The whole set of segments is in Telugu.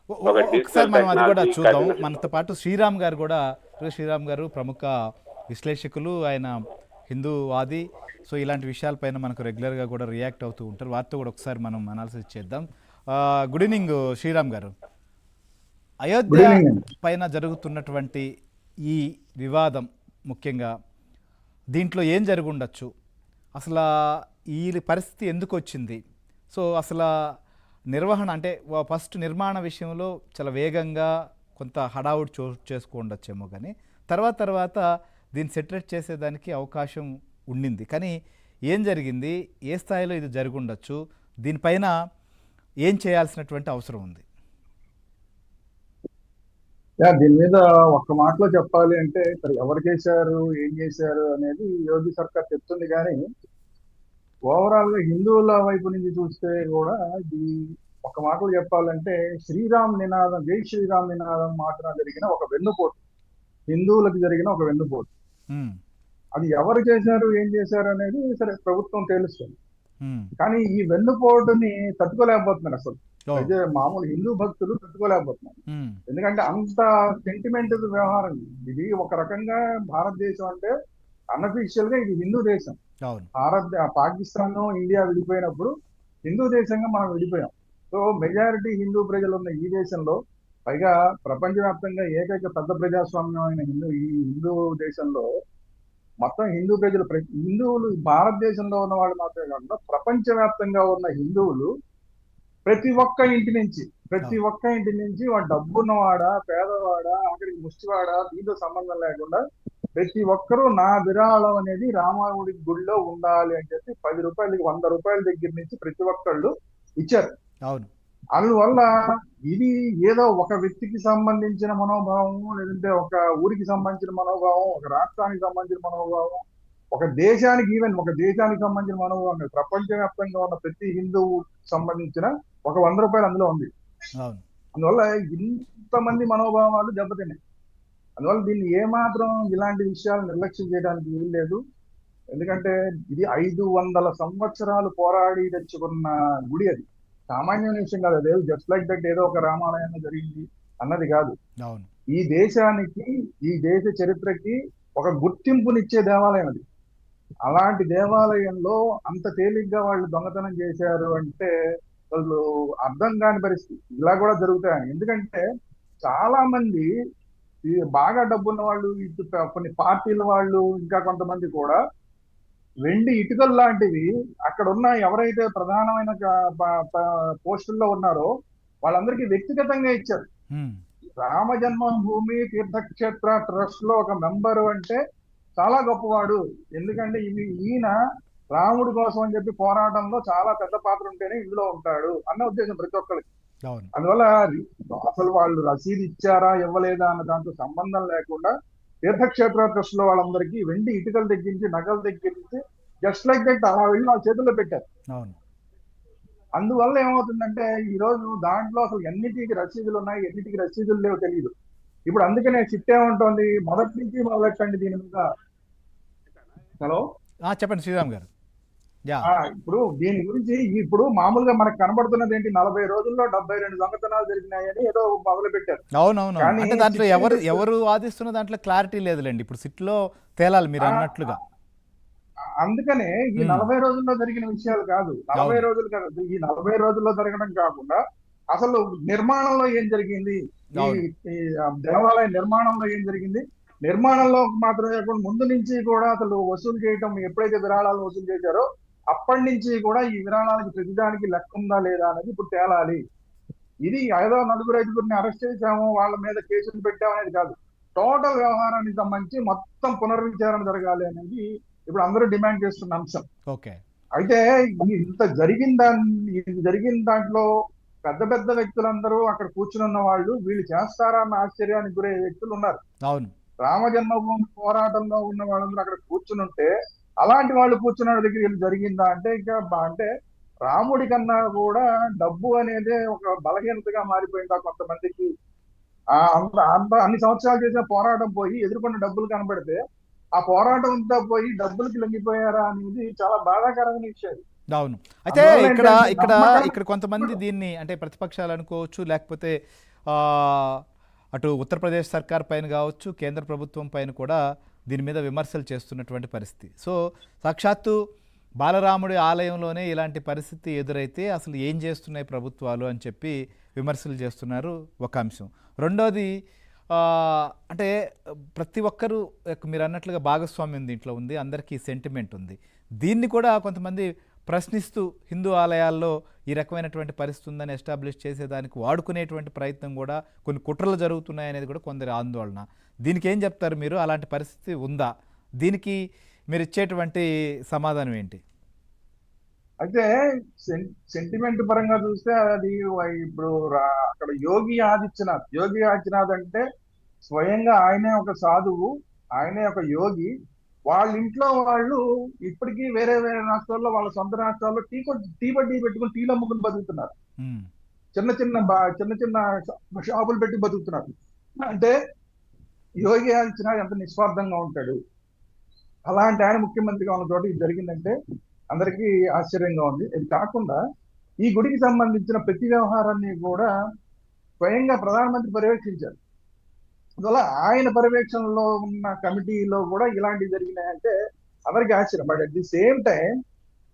ఒక ఒకసారి డిజిటల్ మనం అది కూడా టెక్నాలజీ చూద్దాం. మనతో పాటు శ్రీరామ్ గారు కూడా, శ్రీరామ్ గారు ప్రముఖ విశ్లేషకులు, ఆయన హిందూవాది. సో ఇలాంటి విషయాలపైన మనకు రెగ్యులర్గా కూడా రియాక్ట్ అవుతూ ఉంటారు. వారితో కూడా ఒకసారి మనం అనాలిసిస్ చేద్దాం. గుడ్ ఈవినింగ్ శ్రీరామ్ గారు. అయోధ్య గుడ్ ఈవినింగ్ అండి. పైన జరుగుతున్నటువంటి ఈ వివాదం ముఖ్యంగా దీంట్లో ఏం జరిగి ఉండొచ్చు, అసలు ఈ పరిస్థితి ఎందుకు వచ్చింది, సో అసలు నిర్వహణ అంటే ఫస్ట్ నిర్మాణ విషయంలో చాలా వేగంగా కొంత హడావుడి చేసుకోండొచ్చేమో, కానీ తర్వాత దీన్ని సెటరేట్ చేసేదానికి అవకాశం ఉండింది. కానీ ఏం జరిగింది, ఏ స్థాయిలో ఇది జరిగి ఉండొచ్చు, దీనిపైన ఏం చేయాల్సినటువంటి అవసరం ఉంది? దీని మీద ఒక్క మాటలో చెప్పాలి అంటే ఇక్కడ ఎవరు చేశారు, ఏం చేశారు అనేది యోగి సర్కార్ చెప్తుంది. కానీ ఓవరాల్ గా హిందువుల వైపు నుంచి చూస్తే కూడా ఇది ఒక మాటలో చెప్పాలంటే శ్రీరామ్ నినాదం, జై శ్రీరామ్ నినాదం మాటన జరిగిన ఒక వెన్నుపోటు, హిందువులకు జరిగిన ఒక వెన్నుపోటు. మ్మ్. అది ఎవరు చేశారు, ఏం చేశారు అనేది సరే ప్రభుత్వం తెలుస్తుంది. మ్మ్. కానీ ఈ వెన్నుపోటుని తట్టుకోలేకపోతున్నారు అసలు. ఓ. అయితే మామూలు హిందూ భక్తులు తట్టుకోలేకపోతున్నారు. మ్మ్. ఎందుకంటే అంత సెంటిమెంట్ వ్యవహారం ఇది. ఒక రకంగా భారతదేశం అంటే అన్అఫీషియల్ గా ఇది హిందూ దేశం. అవును. పాకిస్తాన్ ఇండియా విడిపోయినప్పుడు హిందూ దేశంగా మనం విడిపోయాం. సో మెజారిటీ హిందూ ప్రజలు ఉన్న ఈ దేశంలో, పైగా ప్రపంచవ్యాప్తంగా ఏకైక పెద్ద ప్రజాస్వామ్యమైన ఈ హిందూ దేశంలో మొత్తం హిందూ ప్రజలు, హిందువులు భారతదేశంలో ఉన్న వాళ్ళు మాత్రమే కాకుండా ప్రపంచవ్యాప్తంగా ఉన్న హిందువులు ప్రతి ఒక్క ఇంటి నుంచి వాడు డబ్బున్నవాడా, పేదవాడా, ఆఖరికి ముష్టివాడా, దీంతో సంబంధం లేకుండా ప్రతి ఒక్కరూ నా విరాళం అనేది రామావుడి గుడిలో ఉండాలి అని చెప్పి 10 రూపాయలకి 100 రూపాయల దగ్గర నుంచి ప్రతి ఒక్కళ్ళు ఇచ్చారు. అవును. అందువల్ల ఇది ఏదో ఒక వ్యక్తికి సంబంధించిన మనోభావం, లేదంటే ఒక ఊరికి సంబంధించిన మనోభావం, ఒక రాష్ట్రానికి సంబంధించిన మనోభావం, ఒక దేశానికి సంబంధించిన మనోభావం, ప్రపంచవ్యాప్తంగా ఉన్న ప్రతి హిందువు సంబంధించిన ఒక 100 రూపాయలు అందులో ఉంది. అవును. అందువల్ల ఇంతమంది మనోభావాలు దెబ్బతిన్నాయి. అందువల్ల దీన్ని ఏమాత్రం ఇలాంటి విషయాలు నిర్లక్ష్యం చేయడానికి వీలు లేదు. ఎందుకంటే ఇది 500 సంవత్సరాలు పోరాడి తెచ్చుకున్న గుడి. అది సామాన్యమైన విషయం కాదు. అదే జస్ట్ లైక్ దట్ ఏదో ఒక రామాలయంలో జరిగింది అన్నది కాదు. అవును. ఈ దేశానికి, ఈ దేశ చరిత్రకి ఒక గుర్తింపునిచ్చే దేవాలయం అది. అలాంటి దేవాలయంలో అంత తేలిగ్గా వాళ్ళు దొంగతనం చేశారు అంటే వాళ్ళు అర్థం కాని పరిస్థితి. ఇలా కూడా జరుగుతాయని. ఎందుకంటే చాలా మంది ఈ బాగా డబ్బున్న వాళ్ళు, ఇటు కొన్ని పార్టీల వాళ్ళు, ఇంకా కొంతమంది కూడా వెండి ఇటుకలు లాంటివి అక్కడ ఉన్న ఎవరైతే ప్రధానమైన పోస్టుల్లో ఉన్నారో వాళ్ళందరికీ వ్యక్తిగతంగా ఇచ్చారు. మ్మ్. రామ జన్మభూమి తీర్థక్షేత్ర ట్రస్ట్ లో ఒక మెంబరు అంటే చాలా గొప్పవాడు. ఎందుకంటే ఈయన రాముడి కోసం అని చెప్పి పోరాటంలో చాలా పెద్ద పాత్ర ఉంటేనే ఇందులో ఉంటాడు అన్న ఉద్దేశం ప్రతి ఒక్కరికి. అవును. అందువల్ల అసలు వాళ్ళు రసీదు ఇచ్చారా ఇవ్వలేదా అన్న దాంతో సంబంధం లేకుండా తీర్థక్షేత్ర ట్రస్ట్ లో వాళ్ళందరికీ వెండి ఇటుకలు తగ్గించి, నగలు తగ్గించి, జస్ట్ లైక్ దట్ అలా వెళ్ళి వాళ్ళ చేతుల్లో పెట్టారు. అవును. అందువల్ల ఏమవుతుందంటే ఈ రోజు దాంట్లో అసలు ఎన్నిటికి రసీదులు ఉన్నాయి, ఎన్నిటికి రసీదులు లేవు తెలియదు. ఇప్పుడు అందుకనే చిట్టే ఉంటుంది, మొదటి నుంచి మొదలెట్టండి దీని మీద. హలో, చెప్పండి శ్రీరామ్ గారు. యా. ఇప్పుడు దీని గురించి ఇప్పుడు మామూలుగా మనకు కనబడుతున్నది ఏంటి, 40 రోజుల్లో 72 దొంగతనాలు జరిగినాయని ఏదో మొదలు పెట్టారు. అవునవును. అంటే దాంట్లో ఎవరు వాదిస్తున్న దాంట్లో క్లారిటీ లేదులేండి. ఇప్పుడు సిట్లో తేలాలి మీరు అన్నట్లుగా. అందుకనే ఈ 40 రోజుల్లో జరిగిన విషయాలు కాదు, 40 రోజులు కాదు, ఈ 40 రోజుల్లో జరగడం కాకుండా అసలు నిర్మాణంలో ఏం జరిగింది, ఈ దేవాలయ నిర్మాణంలో ఏం జరిగింది, నిర్మాణంలో మాత్రమే కాకుండా ముందు నుంచి కూడా అసలు వసూలు చేయటం, ఎప్పుడైతే విరాళాలు వసూలు చేశారో అప్పటి నుంచి కూడా ఈ విరాళానికి ప్రతిదానికి లెక్క ఉందా లేదా అనేది ఇప్పుడు తేలాలి. ఇది ఏదో 4-5 అరెస్ట్ చేశాము, వాళ్ళ మీద కేసులు పెట్టాము అనేది కాదు. టోటల్ వ్యవహారానికి సంబంధించి మొత్తం పునర్విచారణ జరగాలి అనేది ఇప్పుడు అందరూ డిమాండ్ చేస్తున్న అంశం. ఓకే. అయితే ఇంత జరిగిన దాంట్లో పెద్ద పెద్ద వ్యక్తులందరూ అక్కడ కూర్చుని ఉన్న వాళ్ళు వీళ్ళు చేస్తారా అన్న ఆశ్చర్యానికి గురయ్యే వ్యక్తులు ఉన్నారు. అవును. రామ జన్మభూమి పోరాటంలో ఉన్న వాళ్ళందరూ అక్కడ కూర్చుని ఉంటే అలాంటి వాళ్ళు కూర్చున్న దగ్గర వీళ్ళు జరిగిందా అంటే అంటే రాముడి కన్నా కూడా డబ్బు అనేది ఒక బలహీనతగా మారిపోయిందా కొంతమందికి. అన్ని సంవత్సరాలు చేసిన పోరాటం పోయి ఎదుర్కొన్న డబ్బులు కనబడితే ఆ పోరాటం అంతా పోయి డబ్బులకి లొంగిపోయారా అనేది చాలా బాధాకరమైన విషయం. అవును. అయితే ఇక్కడ కొంతమంది దీన్ని అంటే ప్రతిపక్షాలు అనుకోవచ్చు, లేకపోతే ఆ, అటు ఉత్తరప్రదేశ్ సర్కార్ పైన కావచ్చు, కేంద్ర ప్రభుత్వం పైన కూడా దీని మీద విమర్శలు చేస్తున్నటువంటి పరిస్థితి. సో సాక్షాత్తు బాలరాముడి ఆలయంలోనే ఇలాంటి పరిస్థితి ఎదురైతే అసలు ఏం చేస్తున్నాయి ప్రభుత్వాలు అని చెప్పి విమర్శలు చేస్తున్నారు ఒక అంశం. రెండోది అంటే ప్రతి ఒక్కరూ మీరు అన్నట్లుగా భాగస్వామ్యం దీంట్లో ఉంది, అందరికీ సెంటిమెంట్ ఉంది. దీన్ని కూడా కొంతమంది ప్రశ్నిస్తూ హిందూ ఆలయాల్లో ఈ రకమైనటువంటి పరిస్థితి ఉందని ఎస్టాబ్లిష్ చేసేదానికి వాడుకునేటువంటి ప్రయత్నం కూడా, కొన్ని కుట్రలు జరుగుతున్నాయి అనేది కూడా కొందరి ఆందోళన. దీనికి ఏం చెప్తారు మీరు? అలాంటి పరిస్థితి ఉందా? దీనికి మీరు ఇచ్చేటువంటి సమాధానం ఏంటి? అయితే సెంటిమెంట్ పరంగా చూస్తే అది ఇప్పుడు అక్కడ యోగి ఆదిత్యనాథ్ అంటే స్వయంగా ఆయనే ఒక సాధువు, ఆయనే ఒక యోగి. వాళ్ళ ఇంట్లో వాళ్ళు ఇప్పటికీ వేరే వేరే రాష్ట్రాల్లో, వాళ్ళ సొంత రాష్ట్రాల్లో టీ బడ్డీ పెట్టుకుని టీలు అమ్ముకుని బతుకుతున్నారు. చిన్న చిన్న షాపులు పెట్టి బతుకుతున్నారు. అంటే యోగి ఆదిత్యనాథ్ ఎంత నిస్వార్థంగా ఉంటాడు. అలాంటి ఆయన ముఖ్యమంత్రిగా ఉన్న చోట ఇది జరిగిందంటే అందరికీ ఆశ్చర్యంగా ఉంది. ఇది కాకుండా ఈ గుడికి సంబంధించిన ప్రతి వ్యవహారాన్ని కూడా స్వయంగా ప్రధానమంత్రి పర్యవేక్షించారు. అందువల్ల ఆయన పర్యవేక్షణలో ఉన్న కమిటీలో కూడా ఇలాంటివి జరిగినాయంటే అందరికీ ఆశ్చర్యం. But at the same time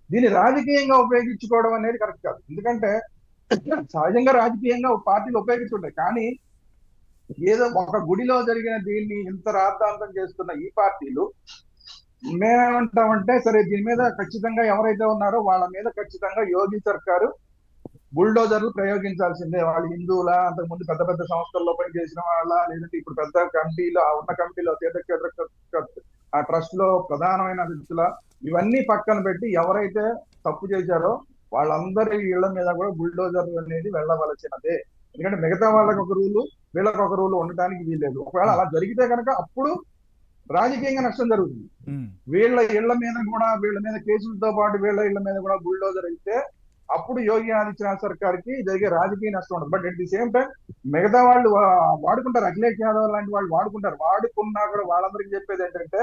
దీన్ని రాజకీయంగా ఉపయోగించుకోవడం అనేది కరెక్ట్ కాదు. ఎందుకంటే సహజంగా రాజకీయంగా పార్టీలు ఉపయోగించుంటాయి, కానీ ఏదో ఒక గుడిలో జరిగిన దీన్ని ఇంత రాద్ధాంతం చేస్తున్న ఈ పార్టీలు మేమేమంటామంటే, సరే దీని మీద ఖచ్చితంగా ఎవరైతే ఉన్నారో వాళ్ళ మీద ఖచ్చితంగా యోగి సర్కారు బుల్డోజర్లు ప్రయోగించాల్సిందే. వాళ్ళు హిందువులా, అంతకుముందు పెద్ద పెద్ద సంస్థల్లో పనిచేసిన వాళ్ళ, లేదంటే ఇప్పుడు పెద్ద కమిటీలో ఉన్న కమిటీలో ఆ ట్రస్ట్ లో ప్రధానమైన వ్యక్తుల, ఇవన్నీ పక్కన పెట్టి ఎవరైతే తప్పు చేశారో వాళ్ళందరి ఇళ్ల మీద కూడా బుల్డోజర్లు అనేది వెళ్ళవలసినదే. ఎందుకంటే మిగతా వాళ్ళకి ఒక రూలు, వీళ్ళకి ఒక రూలు ఉండటానికి వీల్లేదు. ఒకవేళ అలా జరిగితే కనుక అప్పుడు రాజకీయంగా నష్టం జరుగుతుంది. వీళ్ళ ఇళ్ల మీద కేసులతో పాటు వీళ్ళ ఇళ్ల మీద కూడా బుల్డోజర్ అయితే అప్పుడు యోగి ఆదిత్యనాథ్ సర్కార్కి జరిగే రాజకీయ నష్టం ఉండదు. But at the same time మిగతా వాళ్ళు వాడుకుంటారు, అఖిలేష్ యాదవ్ లాంటి వాళ్ళు వాడుకుంటారు. వాడుకున్నా కూడా వాళ్ళందరికీ చెప్పేది ఏంటంటే,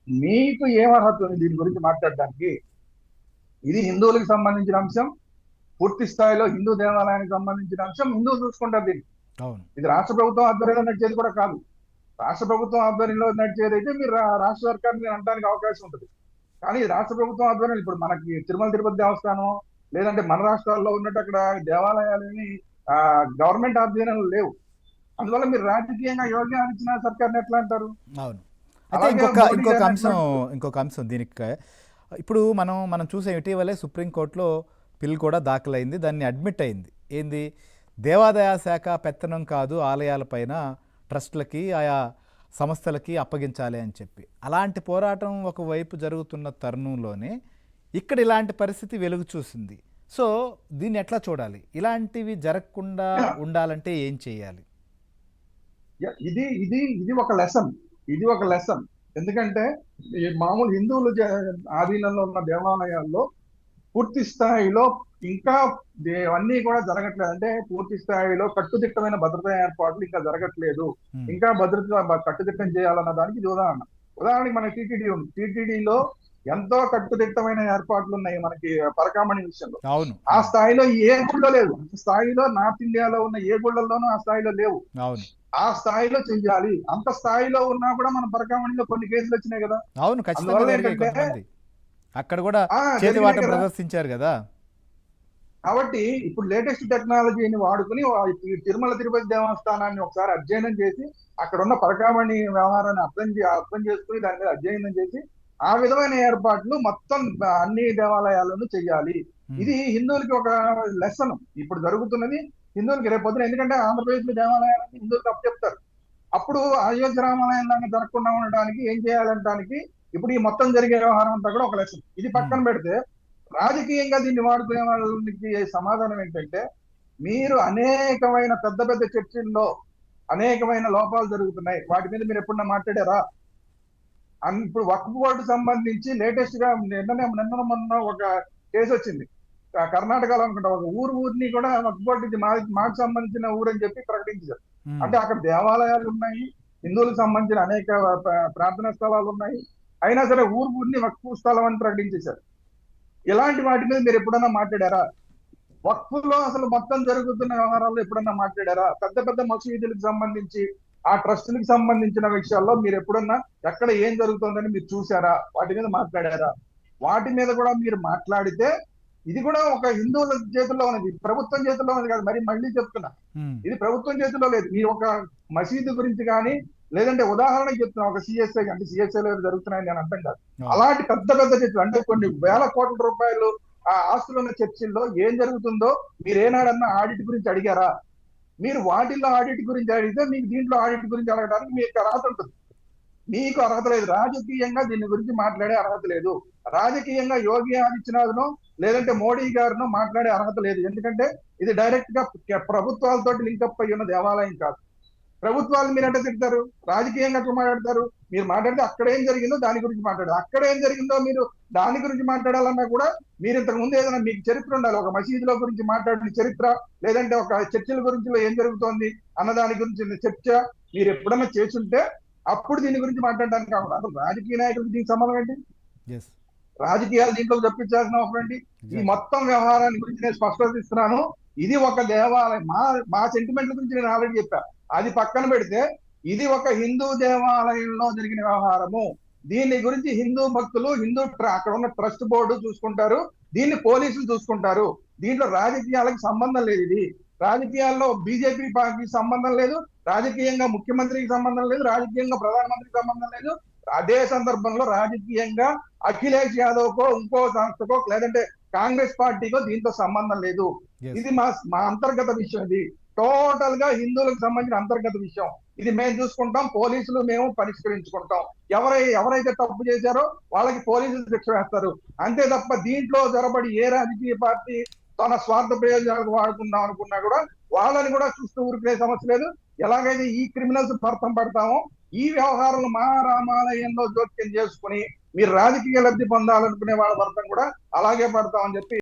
మీకు ఏం అర్హత ఉంది దీని గురించి మాట్లాడడానికి? ఇది హిందువులకు సంబంధించిన అంశం, పూర్తి స్థాయిలో హిందూ దేవాలయానికి సంబంధించిన అంశం. హిందువులు చూసుకుంటారు దీన్ని. ఇది రాష్ట్ర ప్రభుత్వం ఆధ్వర్యంలో నడిచేది కూడా కాదు. రాష్ట్ర ప్రభుత్వం ఆధ్వర్యంలో నడిచేది అయితే మీరు రాష్ట్ర సర్కార్ని అనడానికి అవకాశం ఉంటుంది. కానీ రాష్ట్ర ప్రభుత్వం ఆధ్వర్యంలో ఇప్పుడు మనకి తిరుమల తిరుపతి దేవస్థానం, లేదంటే మన రాష్ట్రాల్లో ఉన్నట్టు అక్కడ దేవాలయాలని గవర్నమెంట్ ఆధ్వర్యంలో లేవు. అందువల్ల మీరు రాజకీయంగా యోగి ఆదిత్యనాథ్ సర్కార్ని ఎట్లా అంటారు? అవును. అయితే ఇంకొక అంశం దీనికి, ఇప్పుడు మనం చూసే ఇటీవలే సుప్రీంకోర్టులో బిల్ కూడా దాఖలైంది, దాన్ని అడ్మిట్ అయింది. ఏంది? దేవాదాయ శాఖ పెత్తనం కాదు ఆలయాలపైన, ట్రస్టులకి, ఆయా సంస్థలకి అప్పగించాలి అని చెప్పి. అలాంటి పోరాటం ఒకవైపు జరుగుతున్న తరుణంలోనే ఇక్కడ ఇలాంటి పరిస్థితి వెలుగు చూసింది. సో దీన్ని ఎట్లా చూడాలి? ఇలాంటివి జరగకుండా ఉండాలంటే ఏం చేయాలి? ఇది ఒక లెసన్. ఎందుకంటే మామూలు హిందువులు ఆధీనంలో ఉన్న దేవాలయాల్లో పూర్తి స్థాయిలో ఇంకా అన్నీ కూడా జరగట్లేదు. అంటే పూర్తి స్థాయిలో కట్టుదిట్టమైన భద్రతా ఏర్పాట్లు ఇంకా జరగట్లేదు. ఇంకా కట్టుదిట్టం చేయాలన్న దానికి ఇది ఉదాహరణకి మనకి టీటీడీ ఉంది. టీటీడీలో ఎంతో కట్టుదిట్టమైన ఏర్పాట్లు ఉన్నాయి మనకి పరకామణి విషయంలో. ఆ స్థాయిలో ఏ గుళ్ళో లేదు. ఆ స్థాయిలో నార్త్ ఇండియాలో ఉన్న ఏ గుళ్ళల్లోనూ ఆ స్థాయిలో లేవు. ఆ స్థాయిలో చెయ్యాలి. అంత స్థాయిలో ఉన్నా కూడా మన పరకామణిలో కొన్ని కేసులు వచ్చినాయి కదా. అక్కడ కూడా చేతివాట ప్రదర్శించారు కదా. కాబట్టి ఇప్పుడు లేటెస్ట్ టెక్నాలజీని వాడుకుని తిరుమల తిరుపతి దేవస్థానాన్ని ఒకసారి అధ్యయనం చేసి, అక్కడ ఉన్న పరకామణి వ్యవహారాన్ని అర్థం చేసుకుని దాని మీద అధ్యయనం చేసి ఆ విధమైన ఏర్పాట్లు మొత్తం అన్ని దేవాలయాలను చెయ్యాలి. ఇది హిందువులకి ఒక లెసన్. ఇప్పుడు జరుగుతున్నది హిందువులకి రేపొద్దున, ఎందుకంటే ఆంధ్రప్రదేశ్ లో దేవాలయాలని హిందువులకు అప్పచెప్తారు. అప్పుడు అయోధ్య రామాలయం లాగా జరగకుండా ఉండడానికి ఏం చేయాలంటానికి ఇప్పుడు ఈ మొత్తం జరిగే వ్యవహారం అంతా కూడా ఒక లెసన్. ఇది పక్కన పెడితే రాజకీయంగా దీన్ని వాడుకునే వాళ్ళకి సమాధానం ఏంటంటే, మీరు అనేకమైన పెద్ద పెద్ద చర్చల్లో అనేకమైన లోపాలు జరుగుతున్నాయి, వాటి మీద మీరు ఎప్పుడన్నా మాట్లాడారా? ఇప్పుడు వక్ఫ్ బోర్డు సంబంధించి లేటెస్ట్ గా నిన్న మొన్న ఒక కేసు వచ్చింది కర్ణాటకలో అనుకుంటా. ఒక ఊరిని కూడా వక్ఫ్ బోర్డు మాకు సంబంధించిన ఊరు అని చెప్పి ప్రకటించారు. అంటే అక్కడ దేవాలయాలు ఉన్నాయి, హిందువులకు సంబంధించిన అనేక ప్రార్థనా స్థలాలు ఉన్నాయి, అయినా సరే ఊరిని వక్ఫ్ స్థలం అని ప్రకటించేశారు. ఇలాంటి వాటి మీద మీరు ఎప్పుడన్నా మాట్లాడారా? వక్ఫ్లో అసలు మొత్తం జరుగుతున్న వ్యవహారాల్లో ఎప్పుడన్నా మాట్లాడారా? పెద్ద పెద్ద మసీదులకు సంబంధించి ఆ ట్రస్టులకు సంబంధించిన విషయాల్లో మీరు ఎప్పుడన్నా ఎక్కడ ఏం జరుగుతుందని మీరు చూసారా? వాటి మీద మాట్లాడారా? వాటి మీద కూడా మీరు మాట్లాడితే ఇది కూడా ఒక హిందువుల చేతుల్లో ఉన్నది, ప్రభుత్వం చేతుల్లో ఉన్నది కాదు. మరి మళ్ళీ చెప్తున్నా, ఇది ప్రభుత్వం చేతుల్లో లేదు. మీరు ఒక మసీదు గురించి కానీ, లేదంటే ఉదాహరణకి చెప్తున్నా, ఒక సిఎస్ఐ అంటే సిఎస్ఐలో జరుగుతున్నాయని నేను అర్థం కాదు. అలాంటి పెద్ద పెద్ద చర్చలు అంటే కొన్ని వేల కోట్ల రూపాయలు ఆ ఆస్తులు ఉన్న చర్చిల్లో ఏం జరుగుతుందో మీరు ఏనాడన్నా ఆడిట్ గురించి అడిగారా? మీరు వాటిల్లో ఆడిట్ గురించి అడిగితే మీకు దీంట్లో ఆడిట్ గురించి అడగడానికి మీకు అర్హత ఉంటుంది. మీకు అర్హత లేదు. రాజకీయంగా దీని గురించి మాట్లాడే అర్హత లేదు. రాజకీయంగా యోగి ఆదిత్యనాథ్ను లేదంటే మోడీ గారిను మాట్లాడే అర్హత లేదు. ఎందుకంటే ఇది డైరెక్ట్ గా ప్రభుత్వాలతో లింకప్ అయి ఉన్న దేవాలయం కాదు. ప్రభుత్వాలు మీరు అంటే తిడతారు, రాజకీయంగా అట్లా మాట్లాడతారు. మీరు మాట్లాడితే అక్కడ ఏం జరిగిందో దాని గురించి మాట్లాడారు. అక్కడ ఏం జరిగిందో మీరు దాని గురించి మాట్లాడాలన్నా కూడా మీరు ఇంతకు ముందు ఏదైనా మీకు చరిత్ర ఉండాలి. ఒక మసీదుల గురించి మాట్లాడిన చరిత్ర, లేదంటే ఒక చర్చిల గురించి ఏం జరుగుతోంది అన్న దాని గురించి చర్చ మీరు ఎప్పుడన్నా చేసుంటే అప్పుడు దీని గురించి మాట్లాడడానికి కాకుండా అసలు రాజకీయ నాయకులకు దీనికి సంబంధం ఏంటి? రాజకీయాలు దీంట్లో చెప్పించాల్సిన అవసరం ఏంటి? ఈ మొత్తం వ్యవహారాన్ని గురించి నేను స్పష్టత ఇస్తున్నాను. ఇది ఒక దేవాలయం. మా సెంటిమెంట్ల గురించి నేను ఆల్రెడీ చెప్పా. అది పక్కన పెడితే ఇది ఒక హిందూ దేవాలయంలో జరిగిన వ్యవహారము. దీని గురించి హిందూ భక్తులు, అక్కడ ఉన్న ట్రస్ట్ బోర్డు చూసుకుంటారు, దీన్ని పోలీసులు చూసుకుంటారు. దీంట్లో రాజకీయాలకు సంబంధం లేదు. ఇది రాజకీయాల్లో బీజేపీ పార్టీకి సంబంధం లేదు, రాజకీయంగా ముఖ్యమంత్రికి సంబంధం లేదు, రాజకీయంగా ప్రధానమంత్రికి సంబంధం లేదు. అదే సందర్భంలో రాజకీయంగా అఖిలేష్ యాదవ్ కో ఇంకో సంస్థకో లేదంటే కాంగ్రెస్ పార్టీకో దీంతో సంబంధం లేదు. ఇది మా అంతర్గత విషయం. ఇది టోటల్ గా హిందువులకు సంబంధించిన అంతర్గత విషయం. ఇది మేము చూసుకుంటాం, పోలీసులు మేము పరిష్కరించుకుంటాం. ఎవరైతే తప్పు చేశారో వాళ్ళకి పోలీసులు శిక్ష వేస్తారు. అంతే తప్ప దీంట్లో జరబడి ఏ రాజకీయ పార్టీ తన స్వార్థ ప్రయోజనాలకు వాడుకుందాం అనుకున్నా కూడా వాళ్ళని కూడా చూస్తూ ఊరుకునే సమస్య లేదు. ఎలాగైతే ఈ క్రిమినల్స్ భర్తం పడతామో ఈ వ్యవహారంలో మా రామాలయంలో జోక్యం చేసుకుని మీరు రాజకీయ లబ్ధి పొందాలనుకునే వాళ్ళ భర్తం కూడా అలాగే పడతామని చెప్పి